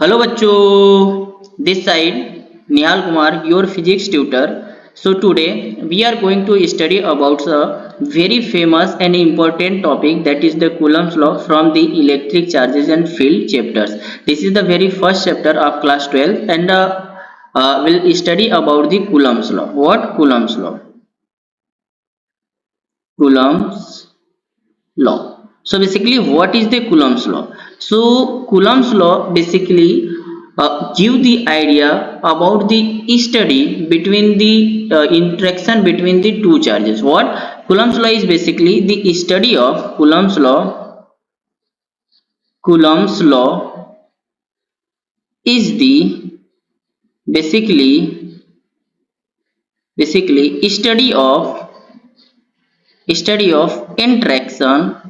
Hello बच्चों, this side Nihal Kumar, your physics tutor. So today we are going to study about a very famous and important topic, that is the Coulomb's law from the electric charges and field chapters. This is the very first chapter of class 12 and we'll study about the Coulomb's law. What Coulomb's law? Coulomb's law. So basically what is the Coulomb's law? So Coulomb's law basically give the idea about the study between the interaction between the two charges. What Coulomb's law is basically the study of Coulomb's law. Coulomb's law is the basically study of interaction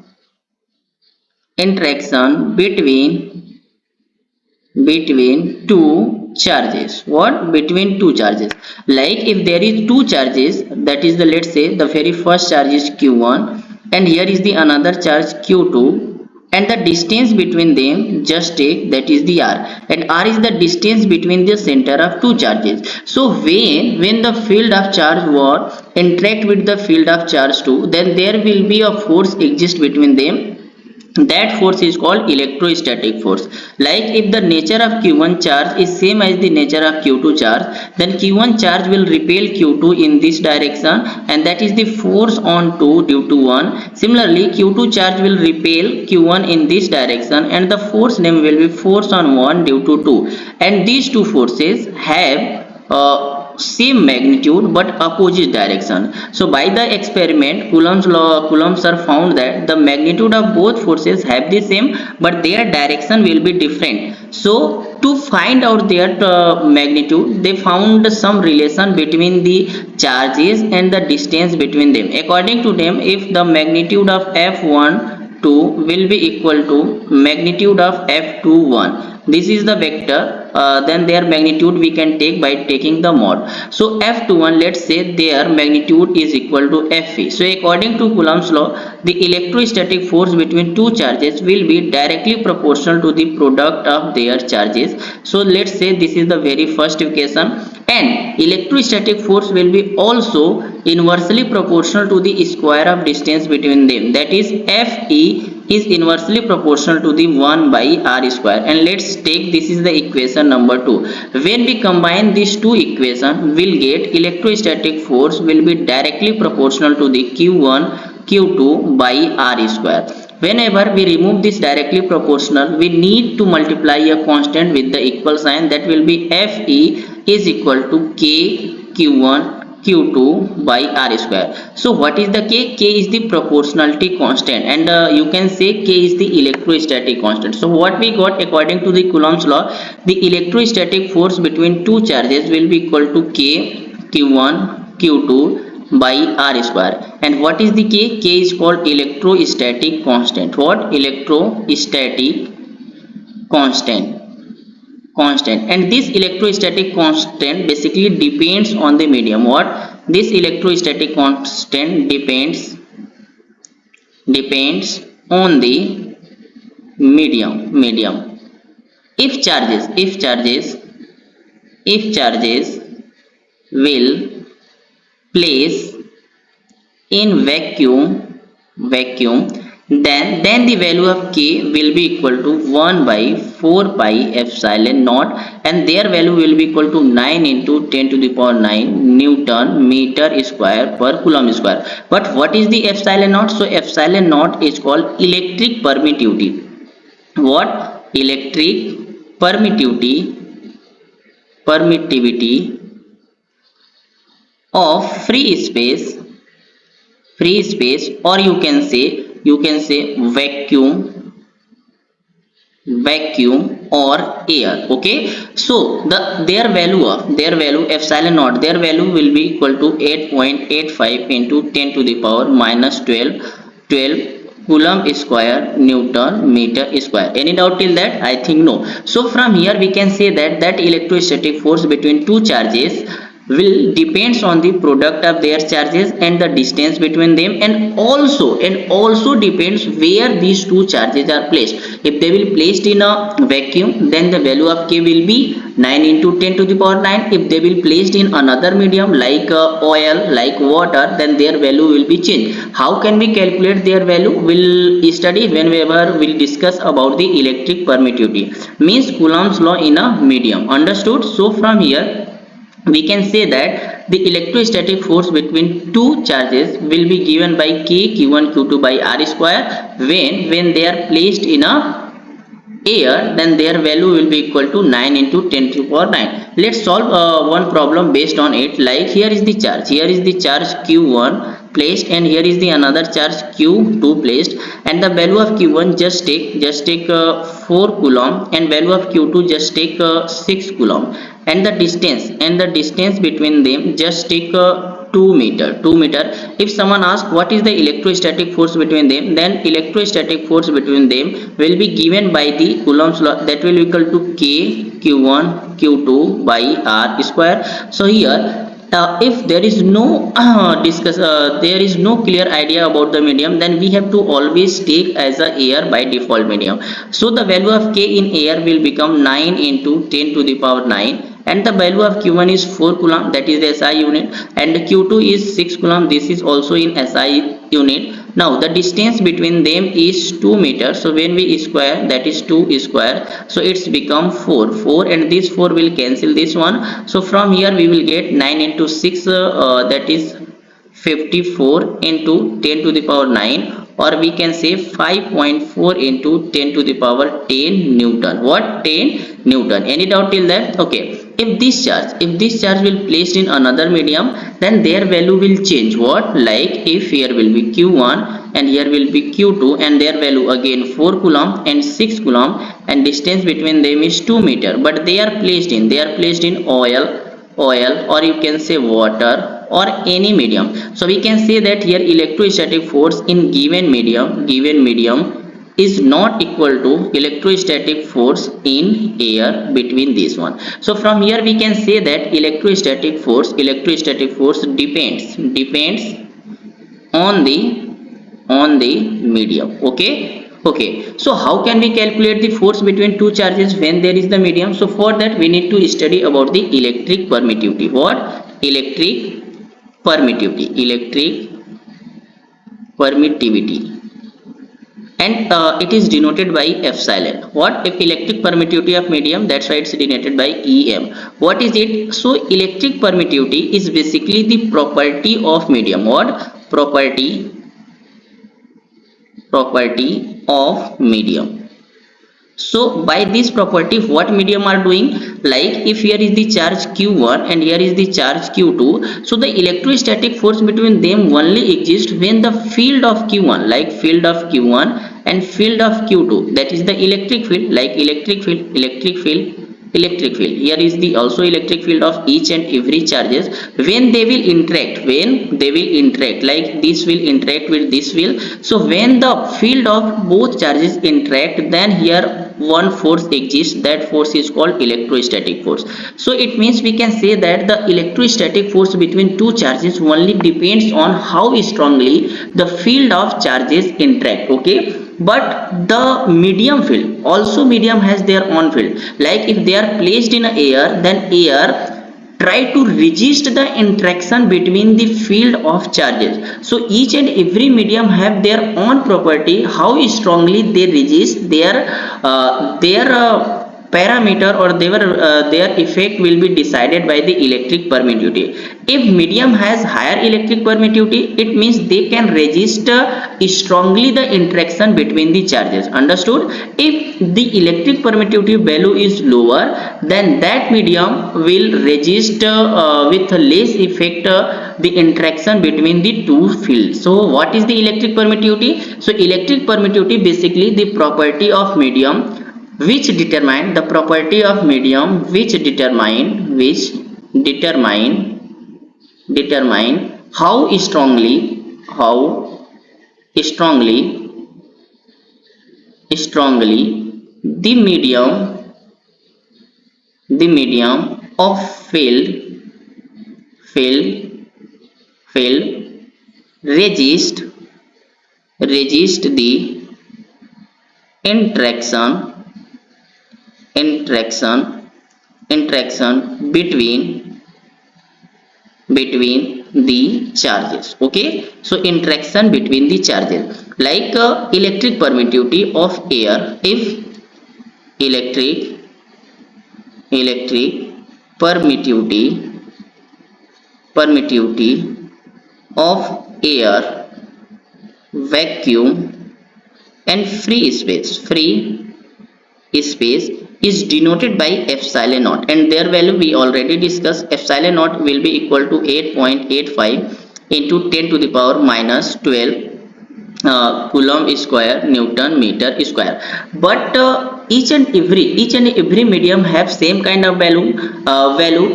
between two charges. What? Between two charges. Like if there is two charges, that is the, let's say the very first charge is q1 and here is the another charge q2, and the distance between them just take, that is the r, and r is the distance between the center of two charges. So when the field of charge 1 interact with the field of charge 2, then there will be a force exist between them. That force is called electrostatic force. Like if the nature of q1 charge is same as the nature of q2 charge, then q1 charge will repel q2 in this direction, and that is the force on 2 due to 1. Similarly q2 charge will repel q1 in this direction, and the force name will be force on 1 due to 2, and these two forces have same magnitude but opposite direction. So by the experiment, Coulomb's are found that the magnitude of both forces have the same but their direction will be different. So to find out their magnitude, they found some relation between the charges and the distance between them. According to them, if the magnitude of f1 2 will be equal to magnitude of f2 1, this is the vector, then their magnitude we can take by taking the mod. So f21, let's say their magnitude is equal to fe. So according to Coulomb's law, the electrostatic force between two charges will be directly proportional to the product of their charges. So let's say this is the very first equation, and electrostatic force will be also inversely proportional to the square of distance between them, that is fe is inversely proportional to the 1 by r square. And let's take, this is the equation number 2. When we combine these two equations, we'll get electrostatic force will be directly proportional to the q1 q2 by r square. Whenever we remove this directly proportional, we need to multiply a constant with the equal sign, that will be fe is equal to k q1 q2 by r square. So what is the k? K is the proportionality constant, and you can say k is the electrostatic constant. So what we got according to the Coulomb's law, the electrostatic force between two charges will be equal to k q1 q2 by r square. And what is the k? K is called electrostatic constant. What? Electrostatic constant. And this electrostatic constant basically depends on the medium. What? This electrostatic constant depends on the medium. If charges will place in vacuum, then the value of k will be equal to 1 by 4 pi epsilon naught, and their value will be equal to 9 into 10 to the power 9 Newton meter square per Coulomb square. But what is the epsilon naught? So epsilon naught is called electric permittivity. What? Electric permittivity of free space, or you can say vacuum or air. Okay, so their value epsilon naught, their value will be equal to 8.85 into 10 to the power minus 12 Coulomb square Newton meter square. Any doubt till that? I think no. So from here we can say that electrostatic force between two charges will depends on the product of their charges and the distance between them, and also depends where these two charges are placed. If they will placed in a vacuum, then the value of k will be 9 into 10 to the power 9. If they will placed in another medium like oil, like water, then their value will be changed. How can we calculate their value? We'll study whenever we'll discuss about the electric permittivity, means Coulomb's law in a medium. Understood? So from here we can say that the electrostatic force between two charges will be given by k q1 q2 by r square when they are placed in a air, then their value will be equal to 9 into 10 to the power 9. Let's solve one problem based on it. Like here is the charge, here is the charge q1 placed, and here is the another charge q2 placed, and the value of q1 just take 4 coulomb, and value of q2 just take 6 coulomb, and the distance between them just take 2 meter. If someone asks what is the electrostatic force between them, then electrostatic force between them will be given by the Coulomb's law, that will equal to k q1 q2 by r square. So here if there is no there is no clear idea about the medium, then we have to always take as a air by default medium. So the value of k in air will become 9 into 10 to the power 9, and the value of q1 is 4 coulomb, that is the SI unit, and q2 is 6 coulomb, this is also in SI unit. Now the distance between them is 2 meters, so when we square, that is 2 square, so it's become 4, and this 4 will cancel this one. So from here we will get 9 into 6, that is 54 into 10 to the power 9, or we can say 5.4 into 10 to the power 10 Newton. What? 10 Newton. Any doubt till that? Okay. If this charge will placed in another medium, then their value will change. What? Like if here will be q1 and here will be q2, and their value again 4 coulomb and 6 coulomb, and distance between them is 2 meter, but they are placed in oil, or you can say water, or any medium. So we can say that here electrostatic force in given medium is not equal to electrostatic force in air between this one. So from here we can say that electrostatic force depends on the medium. Okay, so how can we calculate the force between two charges when there is the medium? So for that we need to study about the electric permittivity. What? Electric permittivity, and it is denoted by epsilon. What? If electric permittivity of medium, that's why it's denoted by em. What is it? So electric permittivity is basically the property of medium. What? Property of medium. So by this property, what medium are doing? Like if here is the charge q1 and here is the charge q2, so the electrostatic force between them only exists when the field of q1, like field of q1 and field of q2, that is the electric field, like electric field, here is the also electric field of each and every charges, when they will interact, like this will interact with this will. So when the field of both charges interact, then here one force exists, that force is called electrostatic force. So it means we can say that the electrostatic force between two charges only depends on how strongly the field of charges interact. Okay, but the medium has their own field. Like if they are placed in air, then air try to resist the interaction between the field of charges. So each and every medium have their own property, how strongly they resist their parameter, or their effect will be decided by the electric permittivity. If medium has higher electric permittivity, it means they can resist strongly the interaction between the charges. Understood? If the electric permittivity value is lower, then that medium will resist with less effect the interaction between the two fields. So what is the electric permittivity? So electric permittivity basically the property of medium which determine the property of medium which determine how strongly the medium of field field resist the interaction interaction interaction between the charges. Okay, so interaction between the charges, like electric permittivity of air. If electric permittivity of air, vacuum and free space is denoted by epsilon naught, and their value we already discussed. Epsilon naught will be equal to 8.85 into 10 to the power minus 12 Coulomb square Newton meter square. But each and every medium have same kind of value,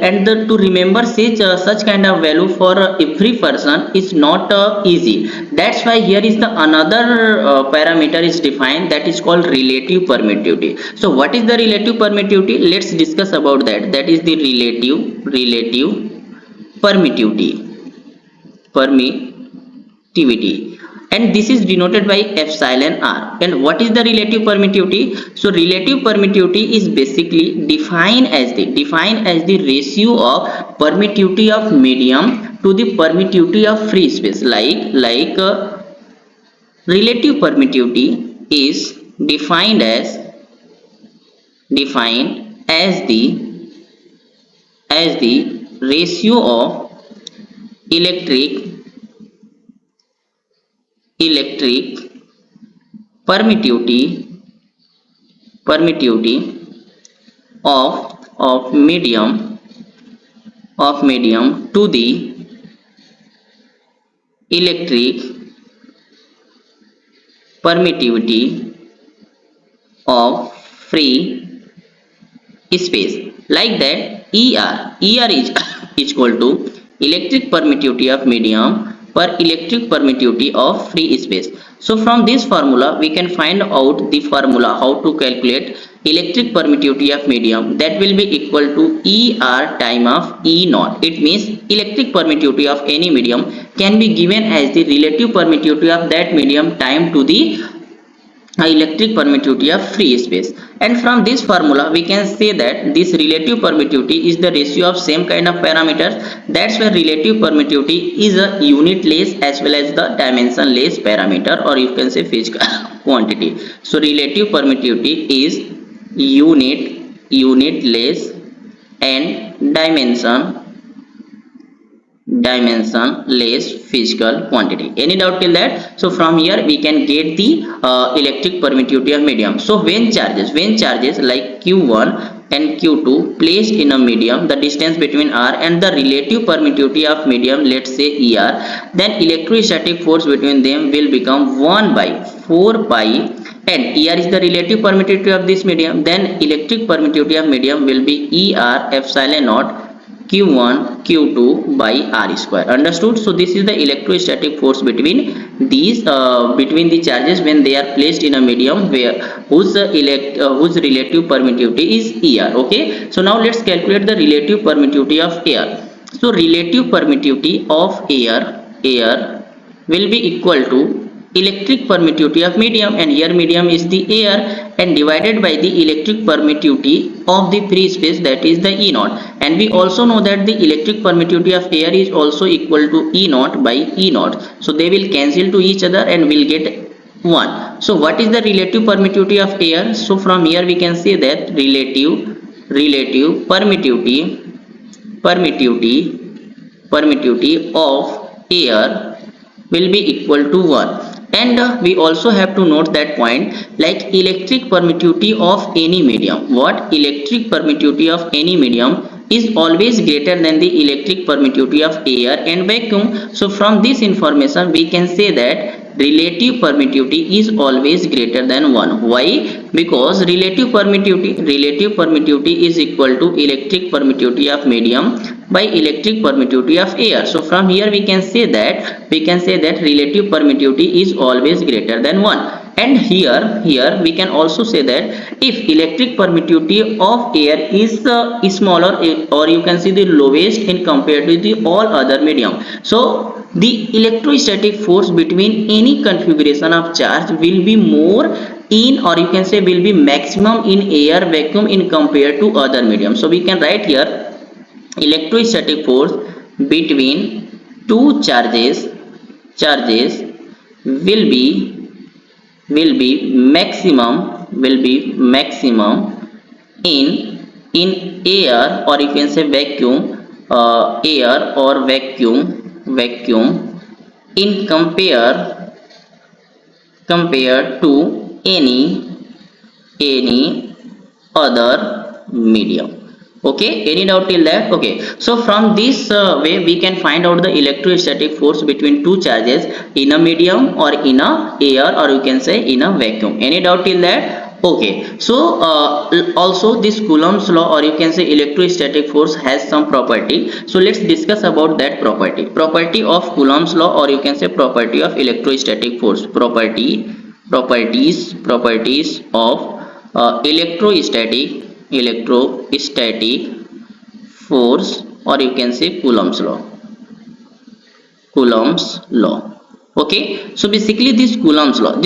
and to remember such kind of value for every person is not easy. That's why here is the another parameter is defined, that is called relative permittivity. So what is the relative permittivity? Let's discuss about that. That is the relative permittivity, and this is denoted by epsilon r. And what is the relative permittivity? So relative permittivity is basically defined as the ratio of permittivity of medium to the permittivity of free space. Like relative permittivity is defined as the ratio of electric permittivity of medium to the electric permittivity of free space. Like that, er is equal to electric permittivity of medium per electric permittivity of free space. So from this formula we can find out the formula how to calculate electric permittivity of medium. That will be equal to er time of E naught. It means electric permittivity of any medium can be given as the relative permittivity of that medium time to the electric permittivity of free space. And from this formula we can say that this relative permittivity is the ratio of same kind of parameters. That's why relative permittivity is a unitless as well as the dimensionless parameter, or you can say physical quantity. So relative permittivity is unitless and dimensionless physical quantity. Any doubt till that? So from here we can get the electric permittivity of medium. So when charges like q1 and q2 placed in a medium, the distance between r and the relative permittivity of medium, let's say er, then electrostatic force between them will become 1 by 4 pi, and er is the relative permittivity of this medium. Then electric permittivity of medium will be er epsilon naught q1 q2 by r square. Understood? So this is the electrostatic force between these between the charges when they are placed in a medium where whose relative permittivity is er. Okay, so now let's calculate the relative permittivity of air. So relative permittivity of air will be equal to electric permittivity of medium, and here medium is the air, and divided by the electric permittivity of the free space, that is the E naught. And we also know that the electric permittivity of air is also equal to E naught by E naught, so they will cancel to each other and we'll get 1. So what is the relative permittivity of air? So from here we can say that relative permittivity of air will be equal to 1. And we also have to note that point, like electric permittivity of any medium. What? Electric permittivity of any medium is always greater than the electric permittivity of air and vacuum. So from this information we can say that relative permittivity is always greater than 1. Why? Because relative permittivity is equal to electric permittivity of medium by electric permittivity of air. So from here we can say that relative permittivity is always greater than 1. And here we can also say that if electric permittivity of air is smaller, or you can see the lowest in compared to the all other medium, so the electrostatic force between any configuration of charge will be more in, or you can say will be maximum in air vacuum in compared to other medium. So we can write here electrostatic force between two charges will be maximum in air, or you can say vacuum, air or vacuum in compare to any other medium. Okay, any doubt till that? Okay, so from this way we can find out the electrostatic force between two charges in a medium or in a air, or you can say in a vacuum. Any doubt till that? Okay, so also this Coulomb's law, or you can say electrostatic force, has some property. So let's discuss about that property of Coulomb's law, or you can say property of electrostatic force. Properties of electrostatic force, or you can say Coulomb's law. Okay, so basically this Coulomb's law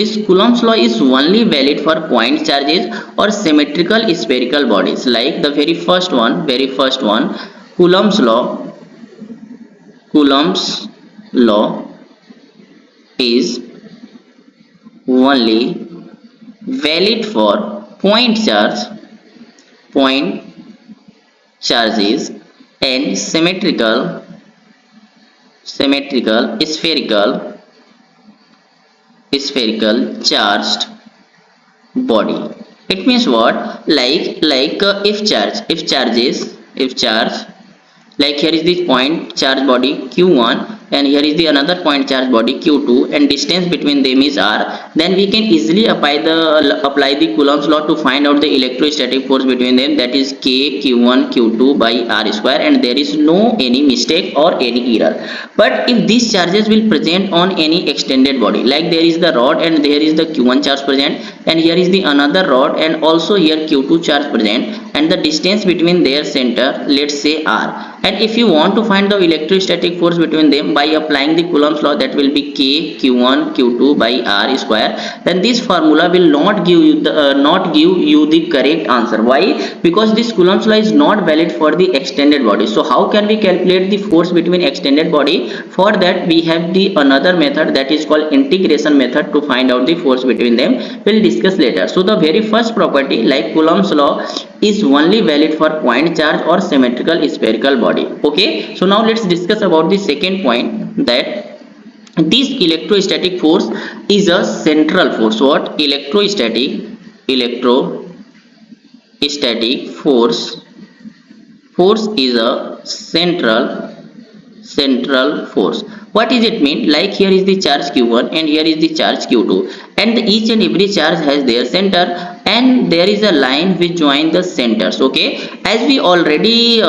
is only valid for point charges or symmetrical spherical bodies. Like the very first one, Coulomb's law is only valid for point charges and symmetrical spherical charged body. It means what? Like if charge, like here is the point charge body q1 and here is the another point charge body q2, and distance between them is r, then we can easily apply the Coulomb's law to find out the electrostatic force between them, that is k q1 q2 by r square, and there is no any mistake or any error. But if these charges will present on any extended body, like there is the rod and there is the q1 charge present, and here is the another rod and also here q2 charge present, and the distance between their center, let's say r, and if you want to find the electrostatic force between them by applying the Coulomb's law, that will be k q1 q2 by r square, then this formula will not give you the correct answer. Why? Because this Coulomb's law is not valid for the extended body. So how can we calculate the force between extended body? For that we have the another method, that is called integration method, to find out the force between them. We'll discuss later. So the very first property, like Coulomb's law, is only valid for point charge or symmetrical spherical body. Okay, so now let's discuss about the second point, that this electrostatic force is a central force. What? Electrostatic force is a central force. What is it mean? Like here is the charge q1 and here is the charge q2, and each and every charge has their center, and there is a line which join the centers. Okay, as we already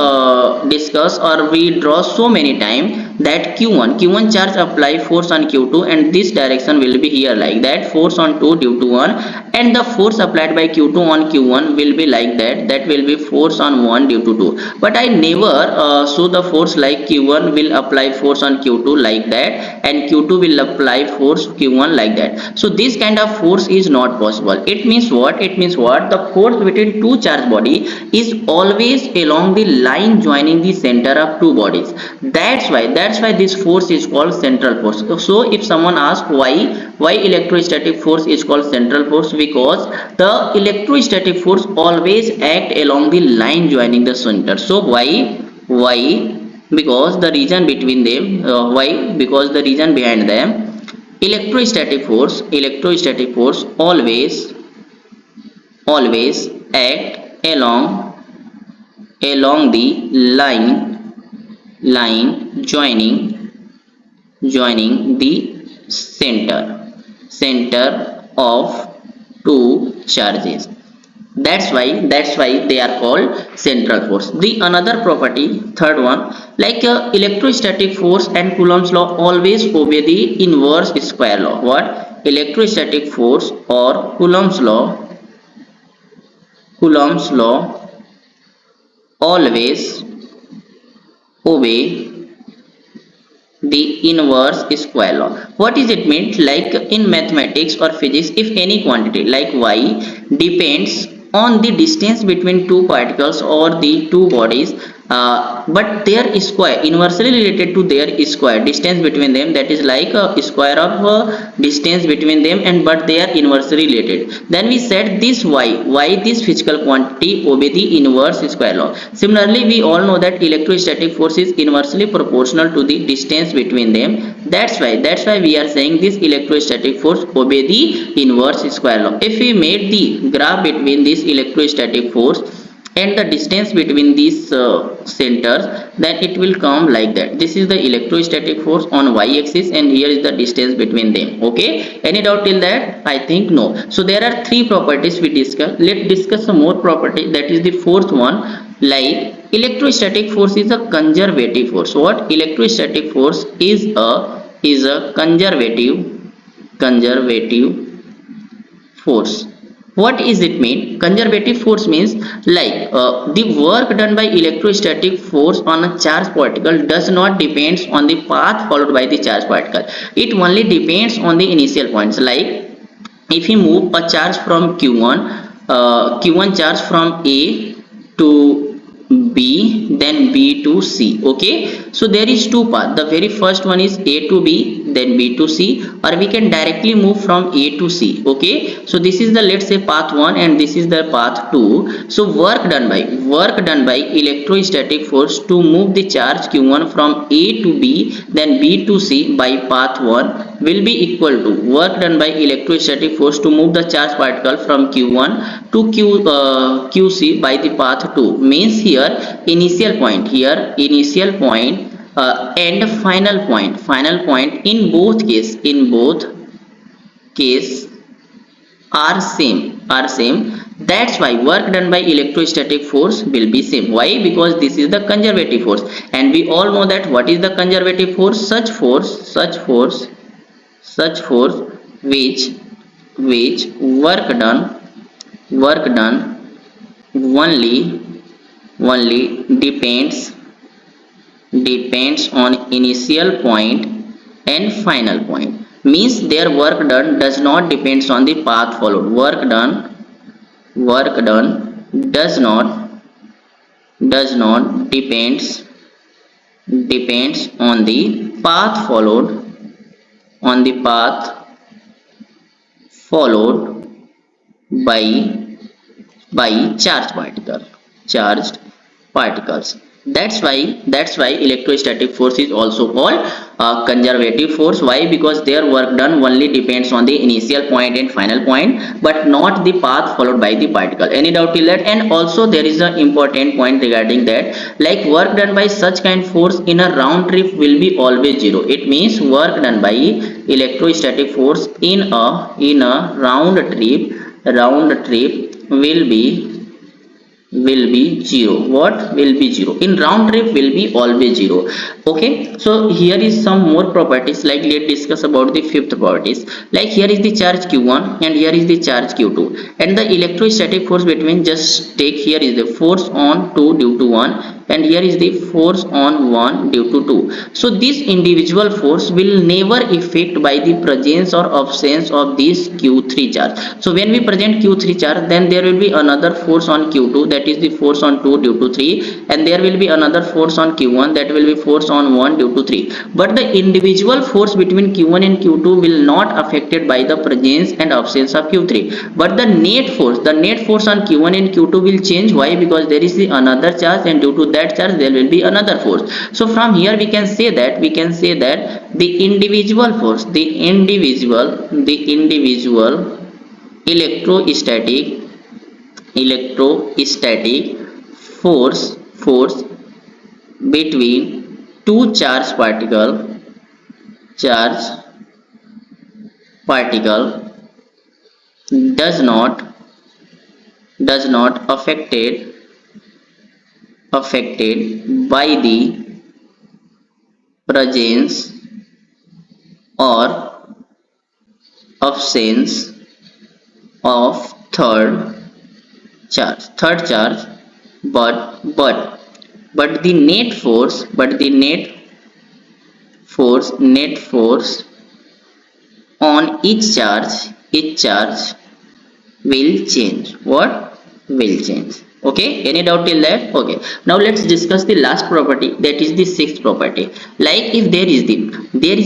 discussed or we draw so many times, that q1 charge apply force on q2, and this direction will be here like that, force on 2 due to 1, and the force applied by q2 on q1 will be like that, that will be force on 1 due to 2. But I never show the force like q1 will apply force on q2 like that, and q2 will apply force q1 like that. So this kind of force is not possible. It means what? The force between two charge body is always along the line joining the center of two bodies. That's why this force is called central force. So if someone asks why electrostatic force is called central force, because the electrostatic force always act along the line joining the center. So why? Because the region between them, because the region behind them, electrostatic force always act along the line joining the center of two charges. That's why they are called central force. The another property, third one, like electrostatic force and Coulomb's law always obey the inverse square law. What? electrostatic force or Coulomb's law always obey the inverse square law. What is it mean? Like in mathematics or physics, if any quantity like y depends on the distance between two particles or the two bodies, but their square inversely related to their square distance between them, that is like a square of distance between them, and but they are inversely related, then we said this y this physical quantity obey the inverse square law. Similarly, we all know that electrostatic force is inversely proportional to the distance between them. That's why we are saying this electrostatic force obey the inverse square law. If we made the graph between this electrostatic force and the distance between these centers, then it will come like that. This is the electrostatic force on y-axis, and here is the distance between them. Okay, any doubt till that? I think no. So there are three properties we discussed. Let's discuss some more property, that is the fourth one. Like electrostatic force is a conservative force. What? Electrostatic force is a conservative force. What is it mean? Conservative force means like the work done by electrostatic force on a charged particle does not depends on the path followed by the charged particle. It only depends on the initial points. Like if you move a charge from q1, q1 charge from a to b, then b to c. Okay, so there is two paths. The very first one is a to b, then b to c, or we can directly move from a to c. Okay, so this is the, let's say, path 1 and this is the path 2. So work done by electrostatic force to move the charge q1 from a to b, then b to c by path 1 will be equal to work done by electrostatic force to move the charge particle from q1 to qc by the path 2. Means here initial point and final point in both case are same. That's why work done by electrostatic force will be same. Why? Because this is the conservative force, and we all know that what is the conservative force. Such force which work done only depends on initial point and final point. Means their work done does not depends on the path followed. Work done does not depends on the path followed by charged particles. That's why electrostatic force is also called conservative force. Why? Because their work done only depends on the initial point and final point, but not the path followed by the particle. Any doubt till that? And also there is an important point regarding that, like work done by such kind force in a round trip will be always zero. It means work done by electrostatic force in a round trip will be zero. What will be zero? In round trip will be always zero. Okay, so here is some more properties. Like let's discuss about the fifth properties. Like here is the charge q1 and here is the charge q2, and the electrostatic force between, just take, here is the force on 2 due to 1, and here is the force on 1 due to 2. So this individual force will never affect by the presence or absence of this q3 charge. So when we present q3 charge, then there will be another force on q2, that is the force on 2 due to 3, and there will be another force on q1, that will be force on 1 due to 3. But the individual force between q1 and q2 will not affected by the presence and absence of q3, but the net force on q1 and q2 will change. Why? Because there is the another charge, and due to that charge there will be another force. So from here we can say that the individual force, the individual electrostatic force between two charge particle does not affected by the presence or absence of third charge, but the net force on each charge will change. What will change? Okay, any doubt till that? Okay, now let's discuss the last property, that is the sixth property. Like if there is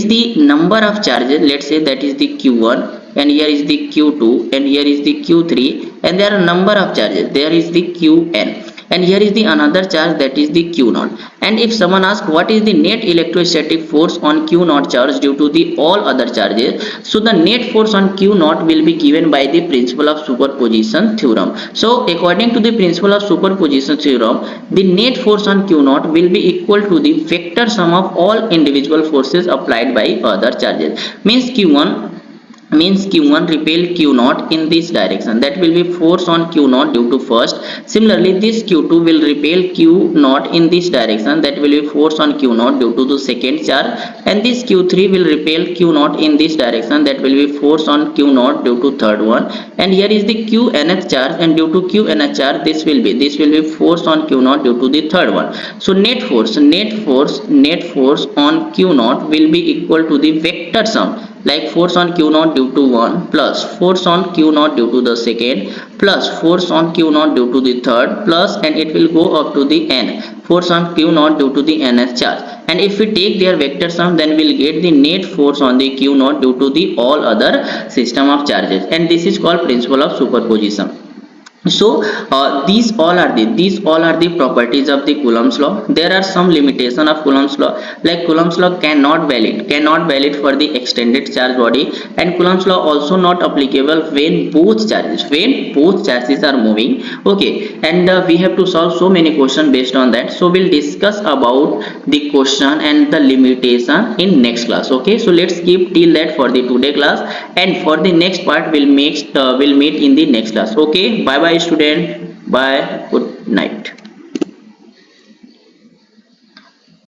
the number of charges, let's say that is the q1, and here is the q2, and here is the q3, and there are number of charges, there is the qn, and here is the another charge, that is the q naught. And if someone asks what is the net electrostatic force on q naught charge due to the all other charges, so the net force on q naught will be given by the principle of superposition theorem. So according to the principle of superposition theorem, the net force on q naught will be equal to the vector sum of all individual forces applied by other charges. Means q1 repel q naught in this direction, that will be force on q naught due to first. Similarly, this q2 will repel q naught in this direction, that will be force on q naught due to the second charge. And this q3 will repel q naught in this direction, that will be force on q naught due to third one. And here is the qnth charge, and due to qnth charge, this will be force on q naught due to the third one. So net force on q naught will be equal to the vector sum, like force on q naught due to 1 plus force on q naught due to the second plus force on q naught due to the third plus, and it will go up to the n, force on q naught due to the nth charge. And if we take their vector sum, then we'll get the net force on the q naught due to the all other system of charges, and this is called principle of superposition. So these all are the properties of the Coulomb's law. There are some limitation of Coulomb's law, like Coulomb's law cannot valid for the extended charge body, and Coulomb's law also not applicable when both charges are moving. Okay, and we have to solve so many questions based on that, so we'll discuss about the question and the limitation in next class. Okay, so let's keep till that for the today class, and for the next part we'll meet in the next class. Okay, bye bye student, bye, good night.